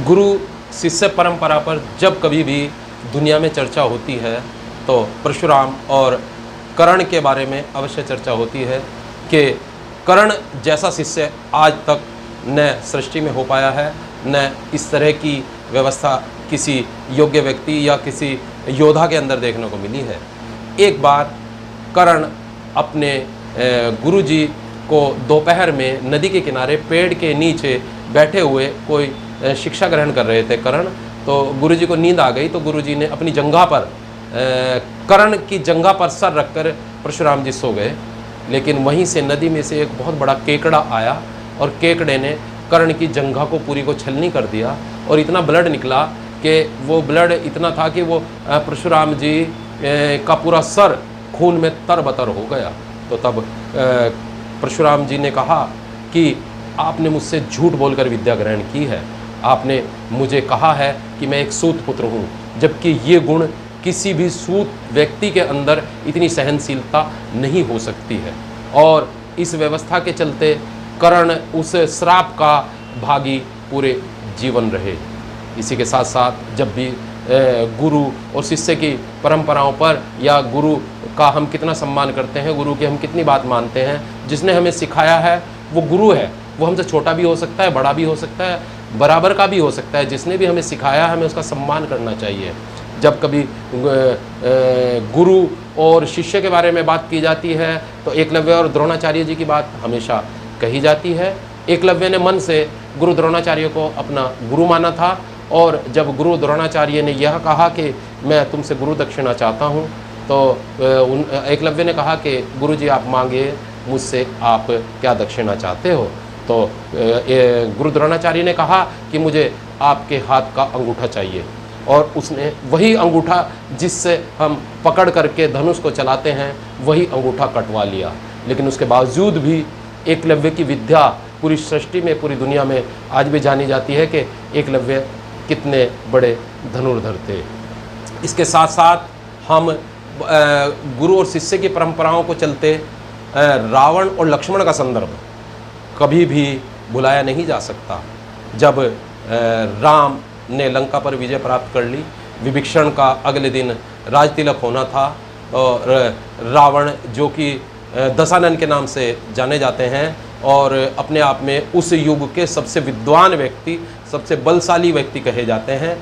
गुरु शिष्य परंपरा पर जब कभी भी दुनिया में चर्चा होती है तो परशुराम और कर्ण के बारे में अवश्य चर्चा होती है कि कर्ण जैसा शिष्य आज तक न सृष्टि में हो पाया है, न इस तरह की व्यवस्था किसी योग्य व्यक्ति या किसी योद्धा के अंदर देखने को मिली है। एक बार कर्ण अपने गुरुजी को दोपहर में नदी के किनारे पेड़ के नीचे बैठे हुए कोई शिक्षा ग्रहण कर रहे थे कर्ण। तो गुरुजी को नींद आ गई तो गुरुजी ने अपनी जंघा पर कर्ण की जंघा पर सर रखकर परशुराम जी सो गए। लेकिन वहीं से नदी में से एक बहुत बड़ा केकड़ा आया और केकड़े ने कर्ण की जंघा को पूरी को छलनी कर दिया और इतना ब्लड निकला कि वो ब्लड इतना था कि वो परशुराम जी का पूरा सर खून में तरबतर हो गया। तो तब परशुराम जी ने कहा कि आपने मुझसे झूठ बोलकर विद्या ग्रहण की है, आपने मुझे कहा है कि मैं एक सूत पुत्र हूँ, जबकि ये गुण किसी भी सूत व्यक्ति के अंदर इतनी सहनशीलता नहीं हो सकती है। और इस व्यवस्था के चलते कर्ण उस श्राप का भागी पूरे जीवन रहे। इसी के साथ साथ जब भी गुरु और शिष्य की परंपराओं पर या गुरु का हम कितना सम्मान करते हैं, गुरु की हम कितनी बात मानते हैं, जिसने हमें सिखाया है वो गुरु है। वो हमसे छोटा भी हो सकता है, बड़ा भी हो सकता है, बराबर का भी हो सकता है। जिसने भी हमें सिखाया है हमें उसका सम्मान करना चाहिए। जब कभी गुरु और शिष्य के बारे में बात की जाती है तो एकलव्य और द्रोणाचार्य जी की बात हमेशा कही जाती है। एकलव्य ने मन से गुरु द्रोणाचार्य को अपना गुरु माना था और जब गुरु द्रोणाचार्य ने यह कहा कि मैं तुमसे गुरु दक्षिणा चाहता हूँ तो एकलव्य ने कहा कि गुरुजी आप मांगे मुझसे, आप क्या दक्षिणा चाहते हो। तो गुरु द्रोणाचार्य ने कहा कि मुझे आपके हाथ का अंगूठा चाहिए और उसने वही अंगूठा जिससे हम पकड़ करके धनुष को चलाते हैं वही अंगूठा कटवा लिया। लेकिन उसके बावजूद भी एकलव्य की विद्या पूरी सृष्टि में, पूरी दुनिया में आज भी जानी जाती है कि एकलव्य कितने बड़े धनुर्धर थे। इसके साथ साथ हम गुरु और शिष्य की परंपराओं को चलते रावण और लक्ष्मण का संदर्भ कभी भी भुलाया नहीं जा सकता। जब राम ने लंका पर विजय प्राप्त कर ली, विभीषण का अगले दिन राज तिलक होना था और रावण जो कि दशानन के नाम से जाने जाते हैं और अपने आप में उस युग के सबसे विद्वान व्यक्ति, सबसे बलशाली व्यक्ति कहे जाते हैं।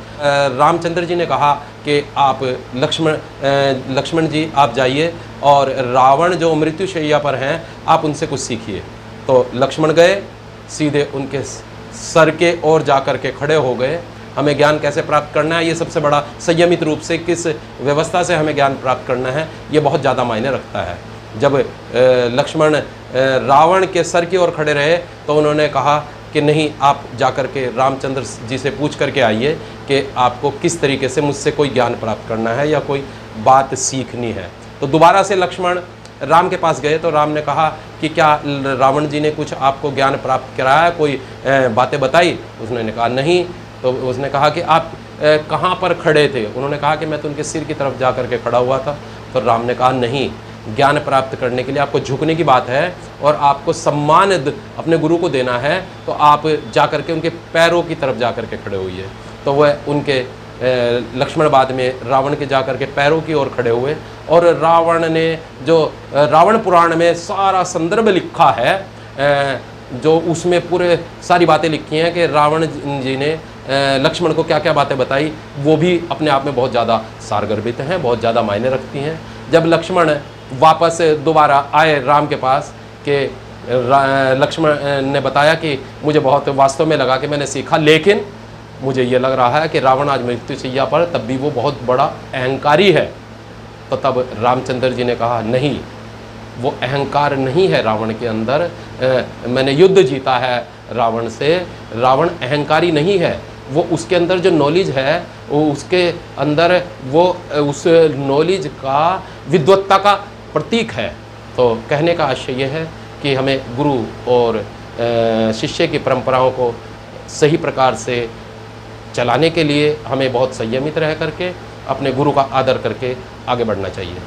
रामचंद्र जी ने कहा कि आप लक्ष्मण जी आप जाइए और रावण जो मृत्युशैया पर हैं आप उनसे कुछ सीखिए। तो लक्ष्मण गए, सीधे उनके सर के ओर जा कर के खड़े हो गए। हमें ज्ञान कैसे प्राप्त करना है, ये सबसे बड़ा संयमित रूप से किस व्यवस्था से हमें ज्ञान प्राप्त करना है, ये बहुत ज़्यादा मायने रखता है। जब लक्ष्मण रावण के सर की ओर खड़े रहे तो उन्होंने कहा कि नहीं, आप जाकर के रामचंद्र जी से पूछ करके आइए कि आपको किस तरीके से मुझसे कोई ज्ञान प्राप्त करना है या कोई बात सीखनी है। तो दोबारा से लक्ष्मण राम के पास गए तो राम ने कहा कि क्या रावण जी ने कुछ आपको ज्ञान प्राप्त कराया, कोई बातें बताई? उसने कहा नहीं। तो उसने कहा कि आप कहाँ पर खड़े थे? उन्होंने कहा कि मैं तो उनके सिर की तरफ जा करके खड़ा हुआ था। तो राम ने कहा नहीं, ज्ञान प्राप्त करने के लिए आपको झुकने की बात है और आपको सम्मान अपने गुरु को देना है, तो आप जा करके उनके पैरों की तरफ जा करके खड़े हुए। तो वह उनके लक्ष्मण बाद में रावण के जा करके पैरों की ओर खड़े हुए और रावण ने जो रावण पुराण में सारा संदर्भ लिखा है, जो उसमें पूरे सारी बातें लिखी हैं कि रावण जी ने लक्ष्मण को क्या क्या बातें बताई, वो भी अपने आप में बहुत ज़्यादा सारगर्भित हैं, बहुत ज़्यादा मायने रखती हैं। जब लक्ष्मण वापस दोबारा आए राम के पास कि लक्ष्मण ने बताया कि मुझे बहुत वास्तव में लगा कि मैंने सीखा, लेकिन मुझे ये लग रहा है कि रावण आज मृत्युशैया पर, तब भी वो बहुत बड़ा अहंकारी है। तो तब रामचंद्र जी ने कहा नहीं, वो अहंकार नहीं है रावण के अंदर, मैंने युद्ध जीता है रावण से, रावण अहंकारी नहीं है। वो उसके अंदर जो नॉलेज है वो उसके अंदर वो उस नॉलेज का विद्वत्ता का प्रतीक है। तो कहने का आशय ये है कि हमें गुरु और शिष्य की परंपराओं को सही प्रकार से चलाने के लिए हमें बहुत संयमित रह करके अपने गुरु का आदर करके आगे बढ़ना चाहिए।